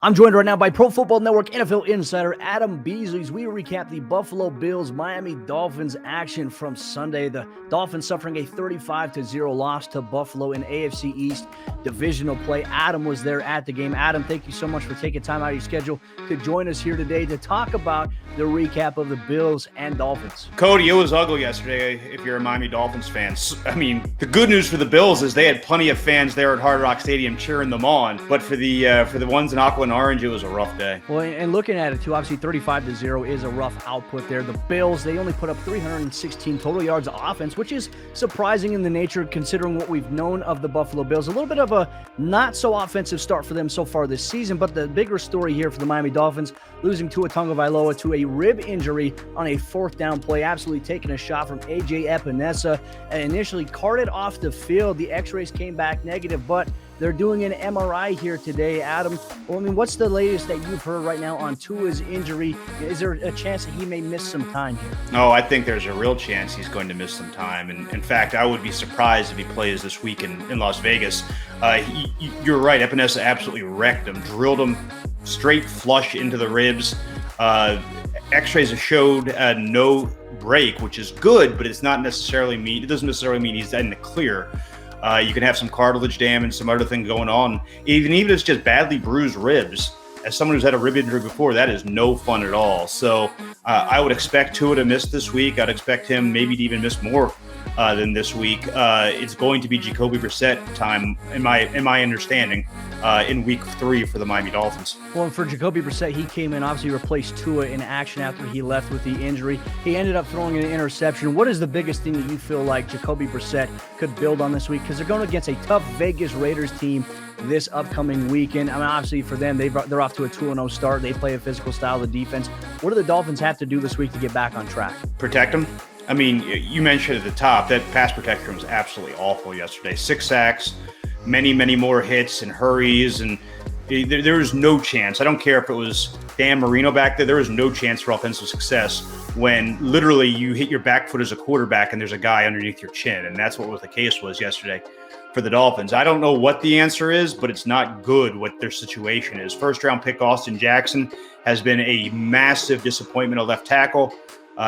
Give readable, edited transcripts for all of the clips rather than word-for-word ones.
I'm joined right now by Pro Football Network NFL insider Adam Beasley. We recap the Buffalo Bills Miami Dolphins action from Sunday. The Dolphins suffering a 35-0 loss to Buffalo in AFC East divisional play. Adam was there at the game. Adam, thank you so much for taking time out of your schedule to join us here today to talk about the recap of the Bills and Dolphins. Cody, it was ugly yesterday if you're a Miami Dolphins fan. I mean, the good news for the Bills is they had plenty of fans there at Hard Rock Stadium cheering them on. But for the ones in Aqua and Orange, it was a rough day. Well, and looking at it too, obviously 35-0 is a rough output there. The Bills, they only put up 316 total yards of offense, which is surprising in the nature considering what we've known of the Buffalo Bills. A little bit of a not so offensive start for them so far this season, but the bigger story here for the Miami Dolphins, losing Tua Tagovailoa to a rib injury on a fourth down play, absolutely taking a shot from 𝗙𝗢𝗢𝗓𝗏, and initially carted off the field. The x-rays came back negative, but they're doing an MRI here today. Adam, well, I mean, what's the latest that you've heard right now on Tua's injury? Is there a chance that he may miss some time here? No, I think there's a real chance he's going to miss some time. And in fact, I would be surprised if he plays this week in Las Vegas. You're right. 𝗙𝗢𝗢𝗡𝗏 absolutely wrecked him, drilled him straight flush into the ribs. X-rays have showed no break, which is good, but it doesn't necessarily mean he's in the clear. You can have some cartilage damage, some other thing going on. Even if it's just badly bruised ribs, as someone who's had a rib injury before, that is no fun at all. So I would expect Tua to miss this week. I'd expect him maybe to even miss more than this week. It's going to be Jacoby Brissett time, in my understanding, in week 3 for the Miami Dolphins. Well, and for Jacoby Brissett, he came in, obviously replaced Tua in action after he left with the injury. He ended up throwing an interception. What is the biggest thing that you feel like Jacoby Brissett could build on this week? Because they're going against a tough Vegas Raiders team this upcoming weekend. I mean, obviously for them, they're off to a 2-0 start. They play a physical style of defense. What do the Dolphins have to do this week to get back on track? Protect them. I mean, you mentioned at the top that pass protection was absolutely awful yesterday. 6 sacks, many more hits and hurries, and there was no chance. I don't care if it was Dan Marino back there. There was no chance for offensive success when literally you hit your back foot as a quarterback and there's a guy underneath your chin, and that's what the case was yesterday for the Dolphins. I don't know what the answer is, but it's not good what their situation is. First-round pick Austin Jackson has been a massive disappointment at left tackle.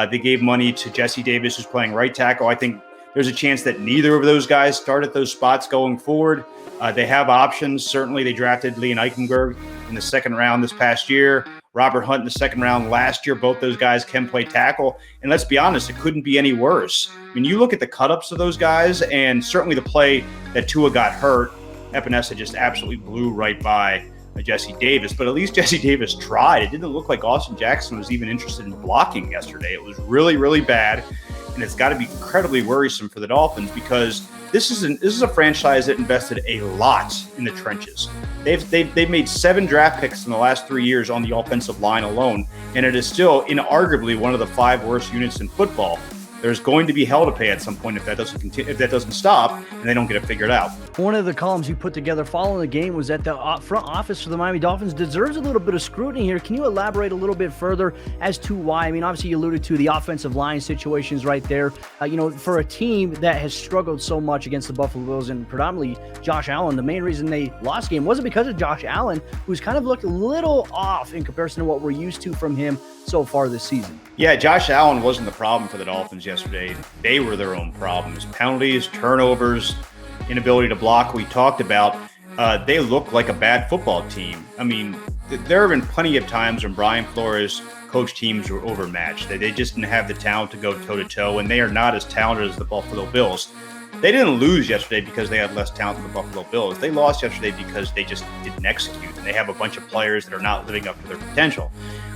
They gave money to Jesse Davis, who's playing right tackle. I think there's a chance that neither of those guys start at those spots going forward. They have options. Certainly, they drafted 𝗬𝗢𝗢𝗓𝗢𝗢𝗓 in the second round this past year. Robert Hunt in the second round last year. Both those guys can play tackle. And let's be honest, it couldn't be any worse. I mean, you look at the cut-ups of those guys, and certainly the play that Tua got hurt, 𝗙𝗢𝗢𝗡𝗏 just absolutely blew right by Jesse Davis. But at least Jesse Davis tried. It didn't look like Austin Jackson was even interested in blocking yesterday. It was really bad. And it's got to be incredibly worrisome for the Dolphins because this is a franchise that invested a lot in the trenches. They've made 7 draft picks in the last 3 years on the offensive line alone, and it is still inarguably one of the 5 worst units in football. There's going to be hell to pay at some point if that doesn't continue, if that doesn't stop, and they don't get it figured out. One of the columns you put together following the game was that the front office for the Miami Dolphins deserves a little bit of scrutiny here. Can you elaborate a little bit further as to why? I mean, obviously you alluded to the offensive line situations right there. For a team that has struggled so much against the Buffalo Bills and predominantly Josh Allen, the main reason they lost the game wasn't because of Josh Allen, who's kind of looked a little off in comparison to what we're used to from him so far this season. Yeah, Josh Allen wasn't the problem for the Dolphins yesterday. They were their own problems. Penalties, turnovers, inability to block, we talked about. They look like a bad football team. I mean, there have been plenty of times when Brian Flores coached teams were overmatched. They just didn't have the talent to go toe-to-toe, and they are not as talented as the Buffalo Bills. They didn't lose yesterday because they had less talent than the Buffalo Bills. They lost yesterday because they just didn't execute, and they have a bunch of players that are not living up to their potential.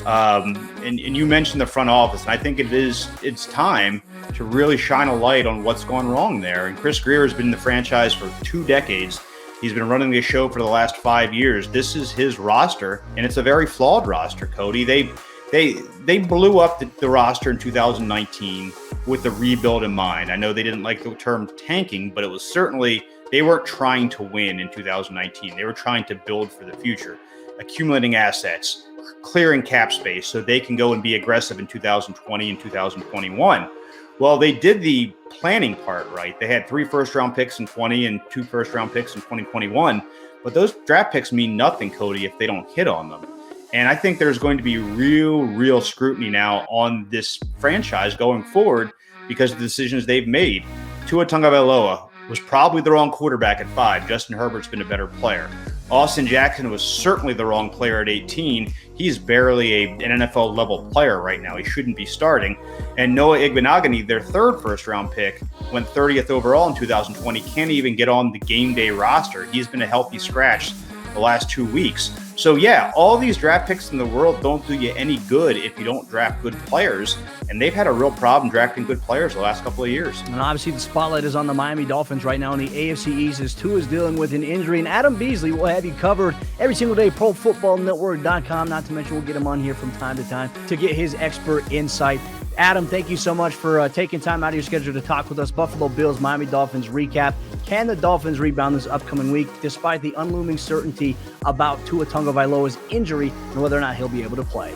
And you mentioned the front office, and I think it's time to really shine a light on what's gone wrong there. And Chris Grier has been in the franchise for 2 decades. He's been running the show for the last 5 years. This is his roster, and it's a very flawed roster, Cody. They blew up the roster in 2019 with the rebuild in mind. I know they didn't like the term tanking, but it was certainly, they weren't trying to win in 2019. They were trying to build for the future, accumulating assets, clearing cap space so they can go and be aggressive in 2020 and 2021. Well, they did the planning part right. They had 3 first-round picks in 20 and 2 first-round picks in 2021. But those draft picks mean nothing, Cody, if they don't hit on them. And I think there's going to be real scrutiny now on this franchise going forward because of the decisions they've made. Tua Tagovailoa was probably the wrong quarterback at 5. Justin Herbert's been a better player. Austin Jackson was certainly the wrong player at 18. He's barely an NFL-level player right now. He shouldn't be starting. And 𝗦𝗢𝗥𝗢𝗓𝗏, their third first-round pick, went 30th overall in 2020, can't even get on the game day roster. He's been a healthy scratch the last 2 weeks. So, yeah, all these draft picks in the world don't do you any good if you don't draft good players. And they've had a real problem drafting good players the last couple of years. And obviously the spotlight is on the Miami Dolphins right now in the AFC East as Tua is dealing with an injury. And Adam Beasley will have you covered every single day, ProFootballNetwork.com. Not to mention we'll get him on here from time to time to get his expert insight. Adam, thank you so much for taking time out of your schedule to talk with us. Buffalo Bills, Miami Dolphins recap. Can the Dolphins rebound this upcoming week despite the unlooming certainty about Tua Tagovailoa's injury and whether or not he'll be able to play?